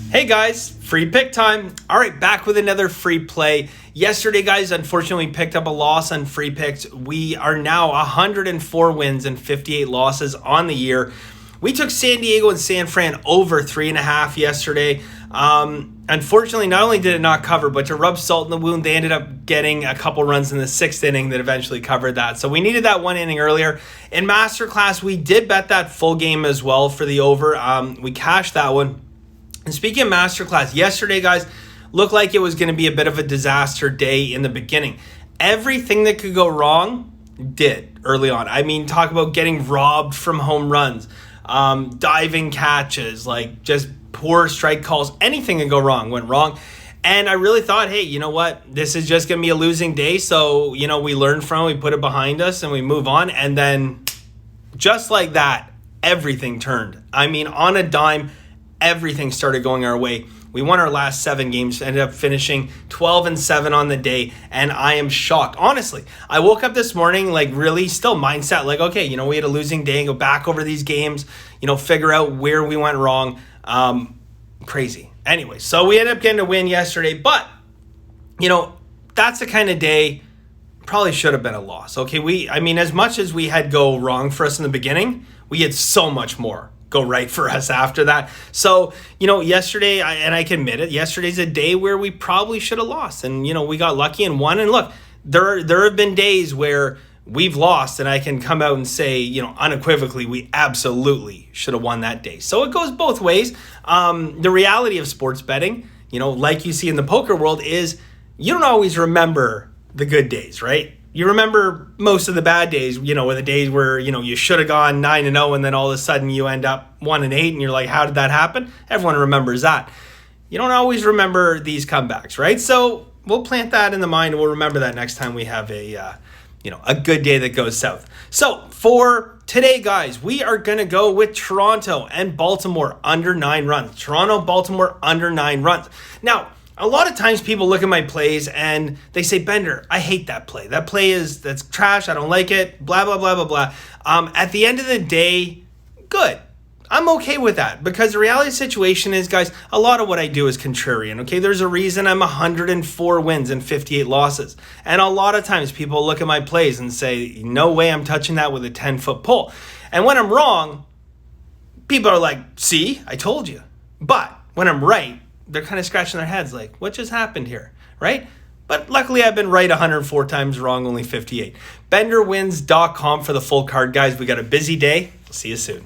Hey guys, free pick time. All right, back with another free play. Yesterday, guys, unfortunately, we picked up a loss on free picks. We are now 104 wins and 58 losses on the year. We took San Diego and San Fran over 3.5 yesterday. Unfortunately, not only did it not cover, but to rub salt in the wound, they ended up getting a couple runs in the 6th inning that eventually covered that. So we needed that 1 inning earlier. In Masterclass, we did bet that full game as well for the over. We cashed that one. And speaking of Masterclass, yesterday, guys, looked like it was going to be a bit of a disaster day in the beginning. Everything that could go wrong did early on. I mean, talk about getting robbed from home runs, diving catches, like just poor strike calls. Anything that go wrong went wrong. And I really thought, hey, you know what? This is just going to be a losing day. So, we learn from it, we put it behind us, and we move on. And then just like that, everything turned. I mean, on a dime, everything started going our way. We won our last 7 games, ended up finishing 12-7 on the day, and I am shocked. Honestly, I woke up this morning really still mindset okay, we had a losing day, go back over these games, figure out where we went wrong. Crazy. Anyway, so we ended up getting a win yesterday, but that's the kind of day probably should have been a loss. Okay, as much as we had go wrong for us in the beginning, we had so much more go right for us after that. So, yesterday, and I can admit it, yesterday's a day where we probably should have lost. And, we got lucky and won. And look, there have been days where we've lost and I can come out and say, unequivocally, we absolutely should have won that day. So it goes both ways. The reality of sports betting, like you see in the poker world, is you don't always remember the good days, right? You remember most of the bad days, where the days where, you should have gone 9-0 and then all of a sudden you end up 1-8 and you're like, how did that happen? Everyone remembers that. You don't always remember these comebacks, right? So we'll plant that in the mind and we'll remember that next time we have a good day that goes south. So for today, guys, we are going to go with Toronto and Baltimore under 9 runs. Toronto, Baltimore under 9 runs. Now, a lot of times people look at my plays and they say, Bender, I hate that play. That play that's trash. I don't like it. Blah, blah, blah, blah, blah. At the end of the day, good. I'm okay with that because the reality of the situation is, guys, a lot of what I do is contrarian, okay? There's a reason I'm 104 wins and 58 losses. And a lot of times people look at my plays and say, no way I'm touching that with a 10-foot pole. And when I'm wrong, people are like, see, I told you. But when I'm right, they're kind of scratching their heads like, what just happened here, right? But luckily, I've been right 104 times, wrong only 58. BenderWins.com for the full card, guys. We got a busy day. See you soon.